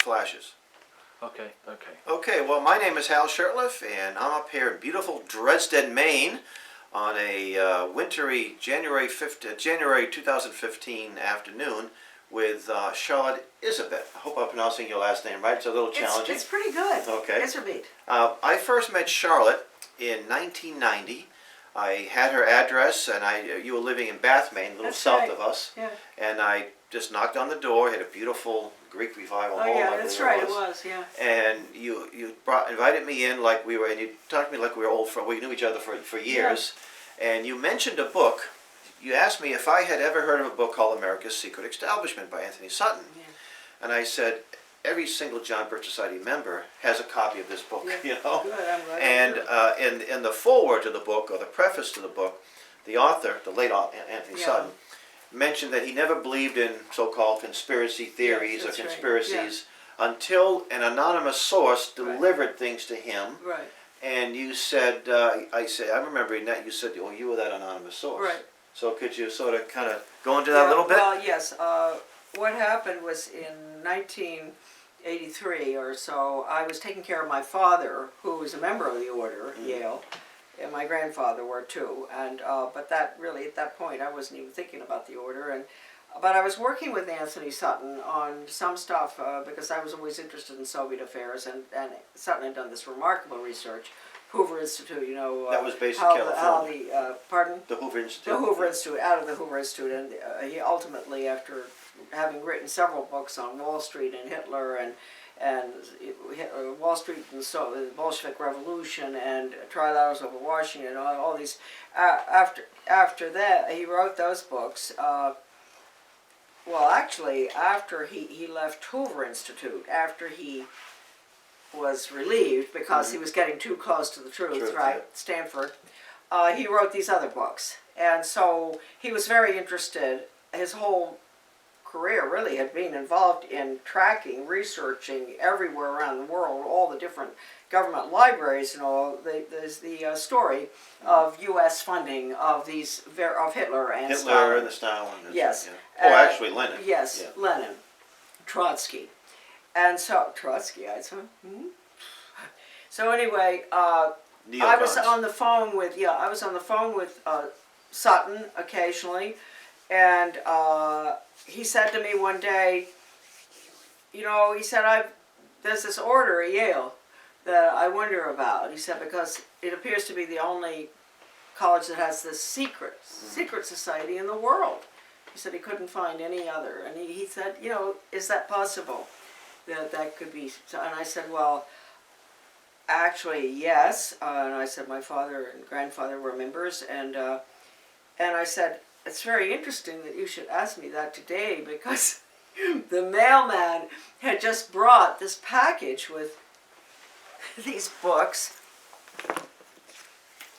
flashes. Okay, okay. Okay, well, my name is Hal Shirtliff, and I'm up here in beautiful Dresden, Maine, on a wintry January 2015 afternoon with Charlotte Iserbyt. I hope I'm pronouncing your last name right. It's a little challenging. It's pretty good. Okay. Iserbyt. I first met Charlotte in 1990. I had her address, and you were living in Bath, Maine, a little That's south right. of us. Yeah. And I just knocked on the door, had a beautiful Greek revival hall. Oh yeah, I that's believe right. It was. Yeah. And you invited me in like we were, and you talked to me like we were old friends. We knew each other for years. Yeah. And you mentioned a book. You asked me if I had ever heard of a book called America's Secret Establishment by Anthony Sutton. Yeah. And I said, every single John Birch Society member has a copy of this book, Yeah. you know. Good. I'm glad. And in the foreword to the book, or the preface to the book, the author, the late Anthony Sutton, mentioned that he never believed in so-called conspiracy theories or conspiracies until an anonymous source delivered things to him. Right. And you said, I'm remembering that you said, oh, you were that anonymous source. Right. So could you sort of kind of go into that a little bit? Well, yes. What happened was in 1983 or so, I was taking care of my father, who was a member of the order, Yale, and my grandfather were too. And but that really, at that point, I wasn't even thinking about the order. But I was working with Anthony Sutton on some stuff because I was always interested in Soviet affairs, and Sutton had done this remarkable research. Hoover Institute, you know. That was based in California. Pardon? The Hoover Institute. The Hoover Institute, out of the Hoover Institute, and he ultimately, after having written several books on Wall Street and Hitler and Wall Street and the Bolshevik Revolution and Trials over Washington, and all these, after that, he wrote those books. Well, actually, after he left Hoover Institute, after he was relieved because he was getting too close to the truth, right? Yeah. Stanford. He wrote these other books, and so he was very interested. His whole career really had been involved in tracking, researching everywhere around the world, all the different government libraries and all. There's the story of U.S. funding of Hitler and Stalin. And the Stalin. Yes. Yeah. Actually Lenin. Yes, yeah. Lenin, Trotsky. And so, Trotsky, I said, So anyway, I was on the phone with, Sutton occasionally, and he said to me one day, you know, he said, there's this order at Yale that I wonder about. He said, because it appears to be the only college that has this secret society in the world. He said he couldn't find any other, and he said, you know, is that possible? That could be. And I said, well, actually, yes. And I said my father and grandfather were members, and I said, it's very interesting that you should ask me that today, because the mailman had just brought this package with these books.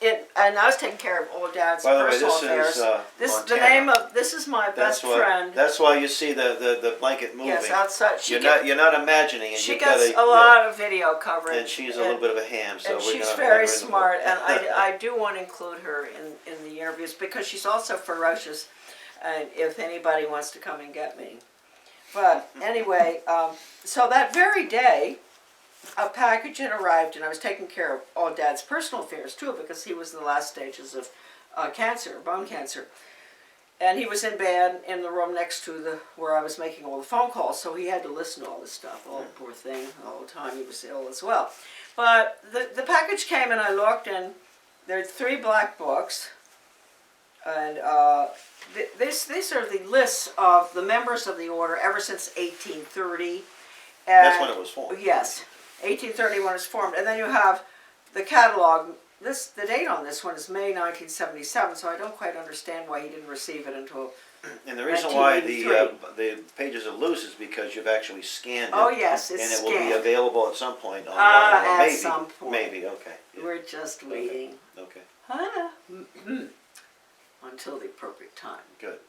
And I was taking care of old Dad's personal affairs. This is my best friend. That's why you see the blanket moving. Yes, outside. You're not imagining it. She gets a lot of video coverage. And she's a little bit of a ham. So and she's very smart, and I do want to include her in the interviews because she's also ferocious. And if anybody wants to come and get me, but anyway, so that very day, a package had arrived, and I was taking care of old Dad's personal affairs too, because he was in the last stages of cancer, bone cancer, and he was in bed in the room next to where I was making all the phone calls, so he had to listen to all this stuff. Oh, poor thing, all the time he was ill as well. But the package came, and I looked, and there are 3 black books, and these are the lists of the members of the order ever since 1830. And that's when it was formed. Yes. 1830 when it's formed, and then you have the catalog. The date on this one is May 1977, so I don't quite understand why he didn't receive it until. And the reason why the pages are loose is because you've actually scanned it. Oh yes, it's scanned. And it will be available at some point online. At some point. Maybe. Okay. Yeah. We're just waiting. Okay. Until the appropriate time. Good.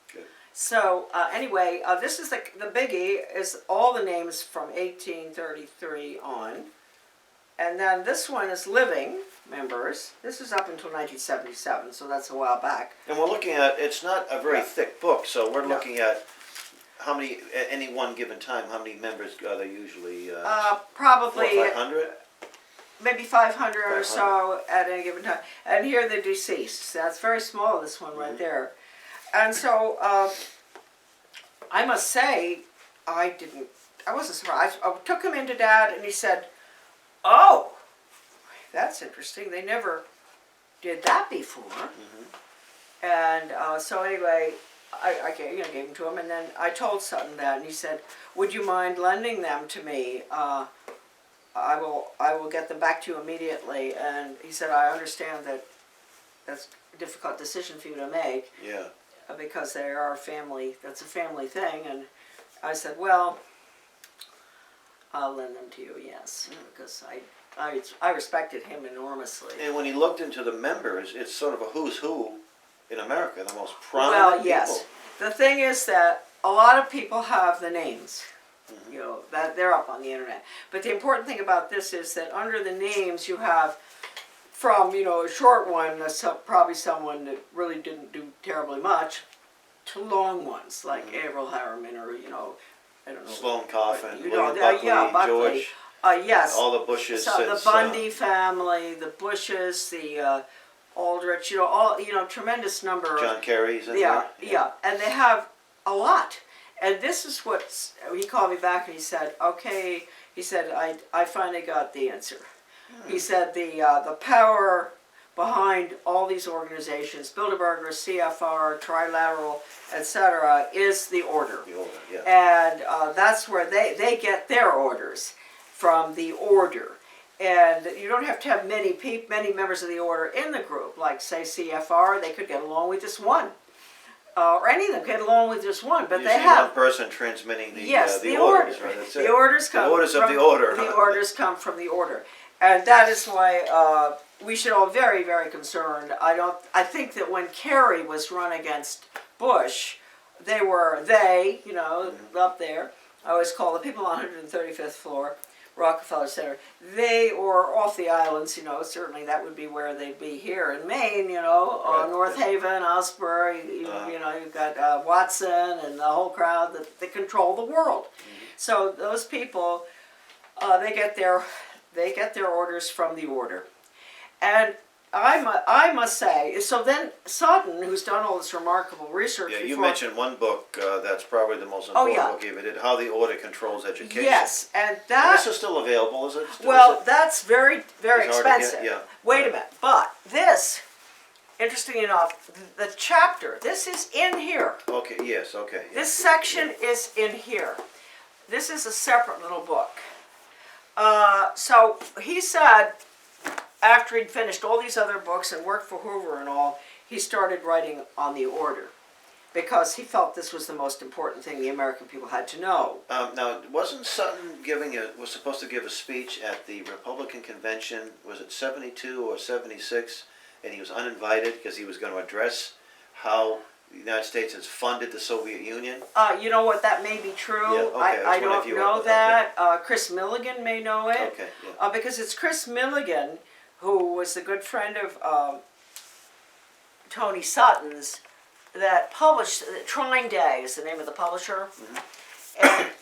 So anyway, this is the biggie, is all the names from 1833 on. And then this one is living members. This is up until 1977, so that's a while back. And we're looking at, it's not a very thick book, so we're looking at how many at any one given time? How many members are there usually? Probably 500. maybe 500 or so at any given time. And here the deceased. That's very small. This one right there. And so I must say, I wasn't surprised. I took him into Dad, and he said, "Oh, that's interesting. They never did that before." And so anyway, I gave them to him, and then I told Sutton that, and he said, "Would you mind lending them to me? I will get them back to you immediately." And he said, "I understand that that's a difficult decision for you to make." Yeah. Because they are family. That's a family thing, and I said, "Well, I'll lend them to you, yes," because I respected him enormously. And when he looked into the members, it's sort of a who's who in America, the most prominent people. The thing is that a lot of people have the names, that they're up on the internet. But the important thing about this is that under the names you have, from a short one, probably someone that really didn't do terribly much, to long ones like Avril Harriman, or I don't know, Sloan Coffin, William Buckley, Buckley. George. Yes. All the Bushes. So the Bundy family, the Bushes, the Aldrich, tremendous number. John Kerry's in there. there. Yeah, and they have a lot. And this is what he called me back, and he said, "Okay," he said, I finally got the answer." He said the power behind all these organizations, Bilderberger, CFR, Trilateral, etc., is the order. The order, yeah. And that's where they get their orders, from the order. And you don't have to have many members of the order in the group. Like, say, CFR, they could get along with just one. Or any of them get along with just one, but they have one person transmitting the the orders, order. right? That's The it. orders come the orders from of the order. The orders come from the order, and that is why we should all very, very concerned. I think that when Kerry was run against Bush, up there. I always call the people on 135th floor, Rockefeller Center. They or off the islands, certainly that would be where they'd be here in Maine, Right. North Haven, Osbury, you've got Watson and the whole crowd that control the world. So those people, they get their orders from the order. And I must say, so then Sutton, who's done all this remarkable research Yeah, you before, mentioned one book that's probably the most important book you ever did, How the Order Controls Education. Yes, and And this is still available, is it? That's very, very It's hard to get, expensive. yeah. Wait a minute, but this, interesting enough, the chapter, this is in here. Okay, yes, okay. This section is in here. This is a separate little book. So he said, after he'd finished all these other books and worked for Hoover and all, he started writing on the order, because he felt this was the most important thing the American people had to know. Now, wasn't Sutton was supposed to give a speech at the Republican convention, was it 72 or 76, and he was uninvited because he was going to address how the United States has funded the Soviet Union? You know what, that may be true. Yeah, okay, I don't know that. Chris Milligan may know it. Okay, yeah. Because it's Chris Milligan, who was the good friend of Tony Sutton's, that published, Trine Day is the name of the publisher,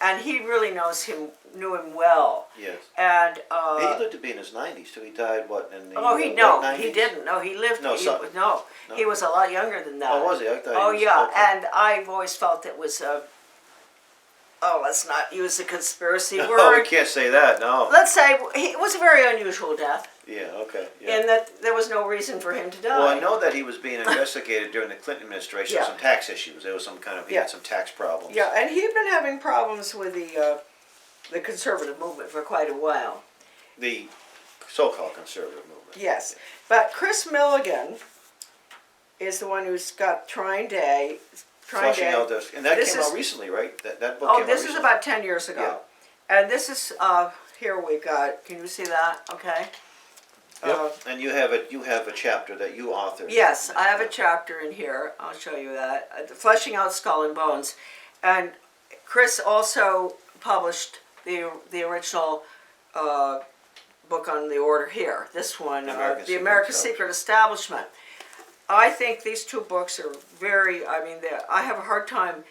and he really knew him well. Yes. And he lived to be in his 90s, too. He died, in the late 90s? He didn't. No, he lived, No, he was a lot younger than that. Oh, was he? I thought Oh, he was, yeah, okay. and I've always felt it was let's not use a conspiracy word. Oh, we can't say that, no. Let's say it was a very unusual death. Yeah, okay. Yeah. In that there was no reason for him to die. Well, I know that he was being investigated during the Clinton administration for some tax issues. There was he had some tax problems. Yeah, and he'd been having problems with the conservative movement for quite a while. The so-called conservative movement. Yes, but Chris Milligan is the one who's got Trine Day. Flushing out this, and that came out recently, right? That book came out this recently. is about 10 years ago. Yeah. And this is, here we got, can you see that? Okay. Yep. And you have a chapter that you authored. Yes, I have a chapter in here. I'll show you that. Fleshing Out Skull and Bones. And Chris also published the original book on the order here. This one, The American Secret Establishment. I think these two books are I have a hard time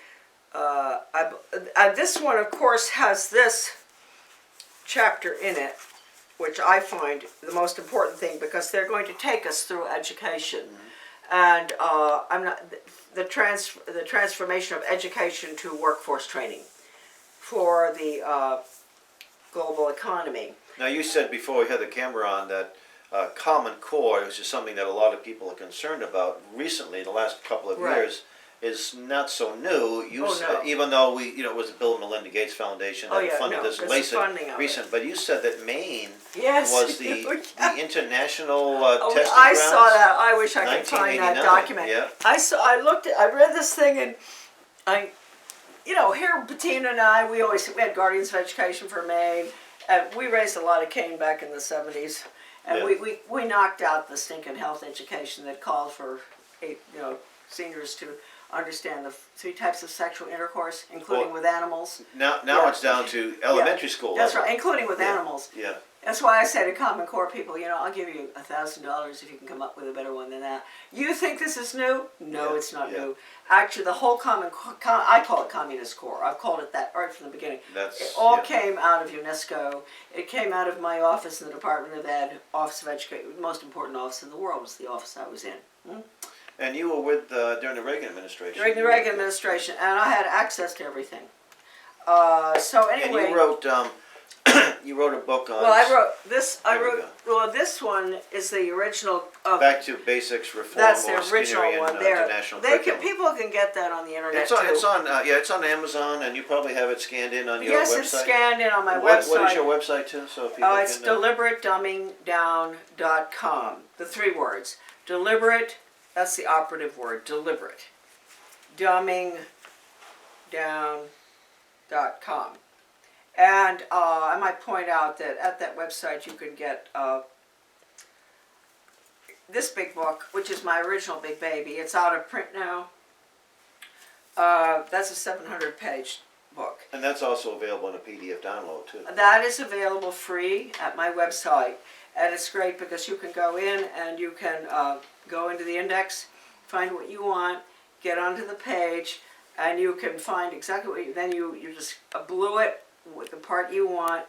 This one, of course, has this chapter in it, which I find the most important thing because they're going to take us through education, and the transformation of education to workforce training for the global economy. Now, you said before we had the camera on that Common Core, which is something that a lot of people are concerned about recently, the last couple of years, is not so new. Even though it was the Bill and Melinda Gates Foundation that funded this recent. But you said that Maine was the international testing I grounds? saw that. I wish I could find that document. Yeah. I read this thing, and here Bettina and I, we had Guardians of Education for Maine, and we raised a lot of cane back in the 70s, and we knocked out the stinking health education that called for seniors to understand the 3 types of sexual intercourse, including with animals. Now it's down to elementary school. That's right, including with animals. Yeah. That's why I say to Common Core people, I'll give you $1,000 if you can come up with a better one than that. You think this is new? No, it's not new. Actually, the whole I call it Communist Core. I've called it that right from the beginning. It all came out of UNESCO. It came out of my office in the Department of Ed, Office of Education. The most important office in the world was the office I was in. And you were with during the Reagan Administration. During the Reagan Administration, and I had access to everything. So anyway. And you wrote. You wrote a book on. Well, I wrote this. Well, this one is the original. Back to Basics Reform. That's the original one. There, International Curriculum. People can get that on the internet it's on Amazon, and you probably have it scanned in on your website. Yes, it's scanned in on my website. What is your website too? So people it's deliberatedumbingdown.com. The 3 words. Deliberate. That's the operative word. Deliberate. Dumbingdown.com. And I might point out that at that website you can get this big book, which is my original big baby. It's out of print now. That's a 700-page book. And that's also available in a PDF download too. That is available free at my website. And it's great because you can go in and you can go into the index, find what you want, get onto the page, and you can find exactly what then you just glue it with the part you want,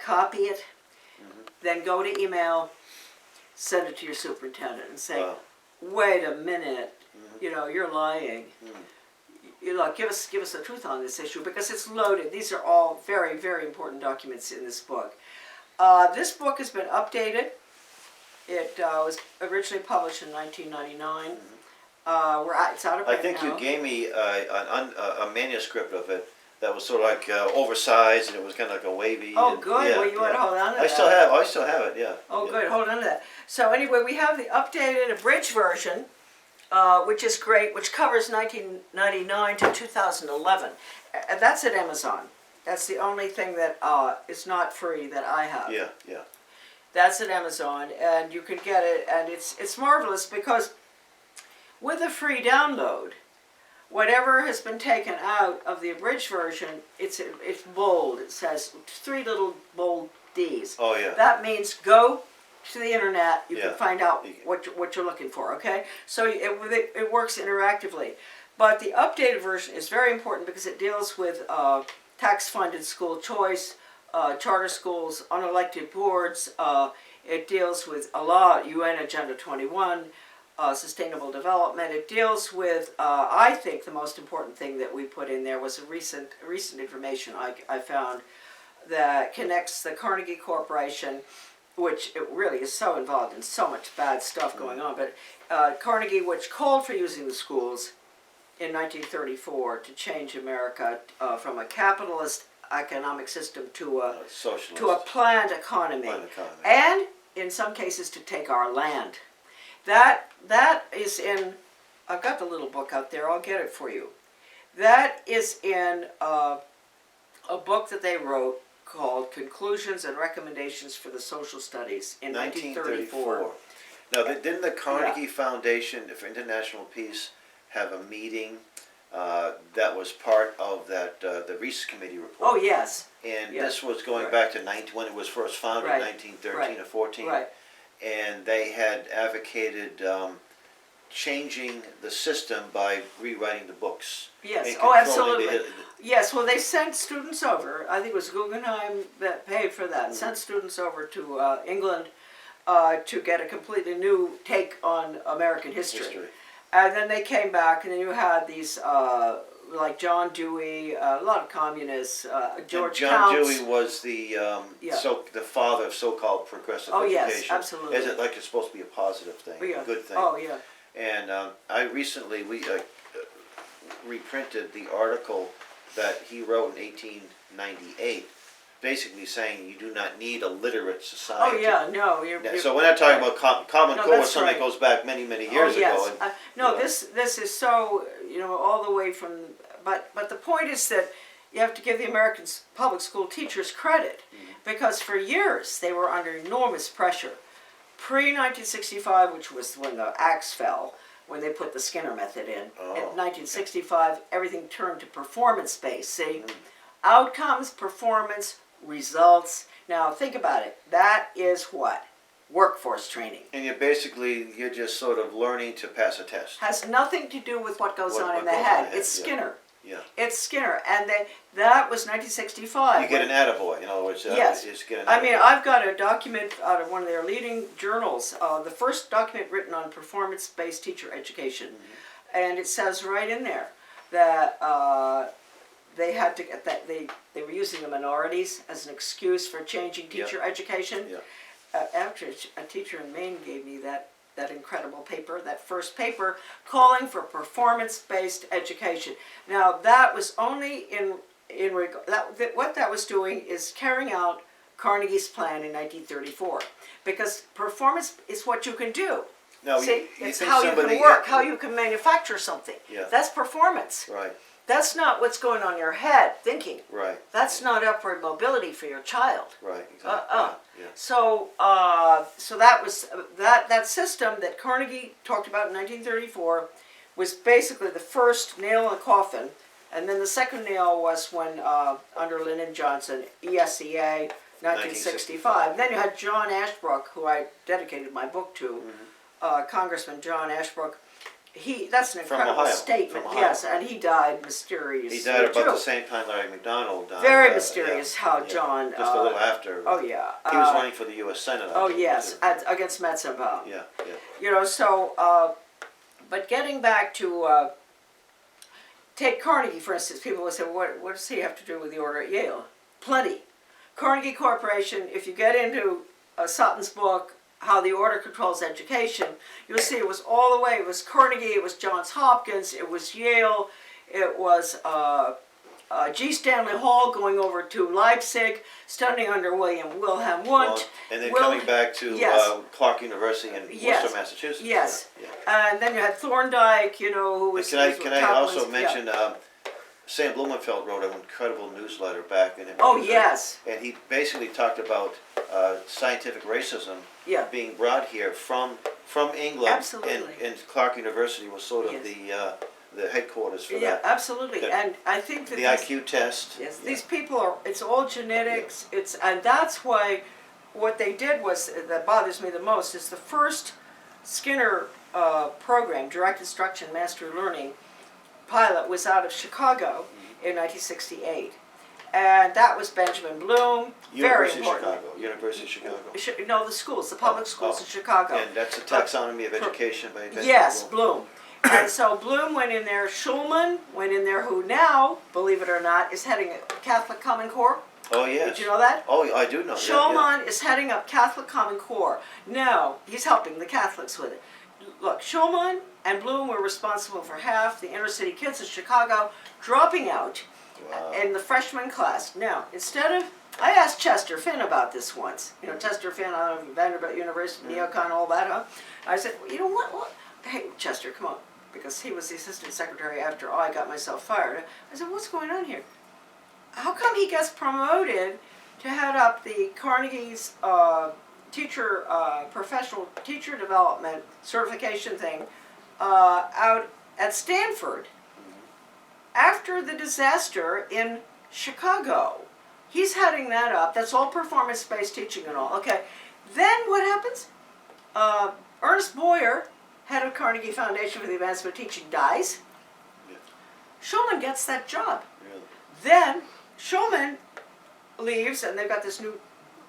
copy it, then go to email, send it to your superintendent and say, wait a minute, you're lying. Give us the truth on this issue because it's loaded. These are all very, very important documents in this book. This book has been updated. It was originally published in 1999. It's out of print I think now. you gave me a manuscript of it that was sort of like oversized, and it was kind of like a wavy. Oh, good. Well, you want to hold on to that. I still have it. Yeah. Oh, good. Hold on to that. So anyway, we have the updated abridged version, which is great, which covers 1999 to 2011. And that's at Amazon. That's the only thing that is not free that I have. Yeah. That's at Amazon, and you can get it, and it's marvelous because with a free download, whatever has been taken out of the abridged version, it's bold. It says 3 little bold D's. Oh yeah. That means go to the internet. You can find out what you're looking for. Okay, so it works interactively. But the updated version is very important because it deals with tax-funded school choice, charter schools, unelected boards. It deals with a lot, UN Agenda 21. Sustainable development. It deals with, I think the most important thing that we put in there was a recent information I found that connects the Carnegie Corporation, which it really is so involved in so much bad stuff going on, but Carnegie, which called for using the schools in 1934 to change America from a capitalist economic system to a socialist, to a planned economy, and in some cases to take our land. That is in, I've got the little book out there, I'll get it for you. That is in a book that they wrote called Conclusions and Recommendations for the Social Studies in 1934. Now, didn't the Carnegie Foundation for International Peace have a meeting that was part of the Reese Committee report? Oh, yes. And this was going back to when it was first founded in 1913 or 14. Right. And they had advocated changing the system by rewriting the books. Yes, and oh, controlling absolutely. Yes, well, they sent students over. I think it was Guggenheim that paid for that. Sent students over to England to get a completely new take on American history. And then they came back, and then you had these like John Dewey, a lot of communists, George John Counts. Dewey was the the father of so-called progressive Oh, education. yes, absolutely. As it like it's supposed to be a positive thing, Yeah. a good thing. Oh, yeah. And I recently reprinted the article that he wrote in 1898, basically saying you do not need a literate society. Oh, yeah, no. So we're not talking about Common No, Core, that's something that right. goes back many, many years yes. ago. No, this is so, all the way from, but the point is that you have to give the American public school teachers credit, because for years they were under enormous pressure. Pre-1965, which was when the axe fell, when they put the Skinner method in, in 1965, everything turned to performance-based, see? Outcomes, performance, results. Now, think about it. That is what? Workforce training. And you're just sort of learning to pass a test. Has nothing to do with what goes on in the goes head. on in It's the head, Skinner. Yeah. It's Skinner. And that was 1965. You get an attaboy, in other words. Yes. You just get an I mean, attaboy. I've got a document out of one of their leading journals, the first document written on performance-based teacher education. And it says right in there that they had to get that, they were using the minorities as an excuse for changing teacher education. Yeah. After a teacher in Maine gave me that incredible paper, that first paper, calling for performance-based education. Now, that was only what that was doing is carrying out Carnegie's plan in 1934, because performance is what you can do. No, See, you it's think how you somebody- can work, how you can manufacture something. Yeah. That's performance. Right. That's not what's going on in your head thinking. Right. That's not upward mobility for your child. Right. Exactly. Yeah. So that was that system that Carnegie talked about in 1934 was basically the first nail in the coffin, and then the second nail was when under Lyndon Johnson, ESEA, 1965. Then you had John Ashbrook, who I dedicated my book to, Congressman John Ashbrook. That's an incredible statement. Yes, and he died mysteriously. He died about the same time Larry McDonald died. Very mysterious how John. Just a little after. Oh yeah. He was running for the U.S. Senate. Oh yes, against Metzenbaum. Yeah, yeah. But getting back to take Carnegie for instance, people would say, what does he have to do with the order at Yale? Plenty. Carnegie Corporation. If you get into Sutton's book, How the Order Controls Education, you'll see it was all the way. It was Carnegie, it was Johns Hopkins, it was Yale, it was G. Stanley Hall going over to Leipzig, studying under Wilhelm Wundt. And then coming back to Clark University in Worcester, Massachusetts. Yes. Yeah. And then you had Thorndike, who was... Can I also mention... Sam Blumenfeld wrote an incredible newsletter back in. Yes. And he basically talked about scientific racism being brought here from England. Absolutely. And Clark University was sort of the headquarters for that. Yeah, absolutely. And I think that the IQ test. Yes, these people it's all genetics. And that's why what they did was, that bothers me the most, is the first Skinner program, Direct Instruction Mastery Learning, pilot was out of Chicago in 1968, and that was Benjamin Bloom. Very important. University of Chicago. No, the schools, the public schools in Chicago. And that's a taxonomy of education by Benjamin Yes, Bloom. And so Bloom went in there. Schulman went in there, who now, believe it or not, is heading Catholic Common Core. Oh yes. Did you know that? Oh, I do know. Schulman is heading up Catholic Common Core. Now he's helping the Catholics with it. Look, Schulman and Bloom were responsible for half the inner city kids in Chicago dropping out in the freshman class. Now, I asked Chester Finn about this once. Chester Finn out of Vanderbilt University, neocon, all that, huh? I said, what? Hey, Chester, come on. Because he was the assistant secretary after I got myself fired. I said, what's going on here? How come he gets promoted to head up the Carnegie's professional teacher development certification thing out at Stanford after the disaster in Chicago? He's heading that up. That's all performance-based teaching and all. Okay. Then what happens? Ernest Boyer head of Carnegie Foundation for the Advancement of Teaching, dies. Yeah. Schulman gets that job. Really? Then Schulman leaves, and they've got this new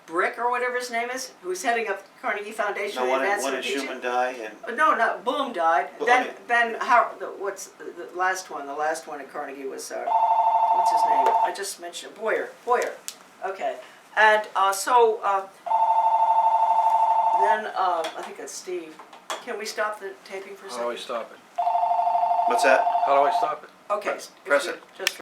Brick or whatever his name is, who's heading up Carnegie Foundation for the Advancement of Teaching. When did Schumann die? And No, not Boom died. Well, Then okay. Ben Howard. What's the last one? The last one at Carnegie was what's his name? I just mentioned it. Boyer. Okay. And then I think that's Steve. Can we stop the taping for a second? How do I stop it? what's that? How do I stop it? Okay. Press it. Just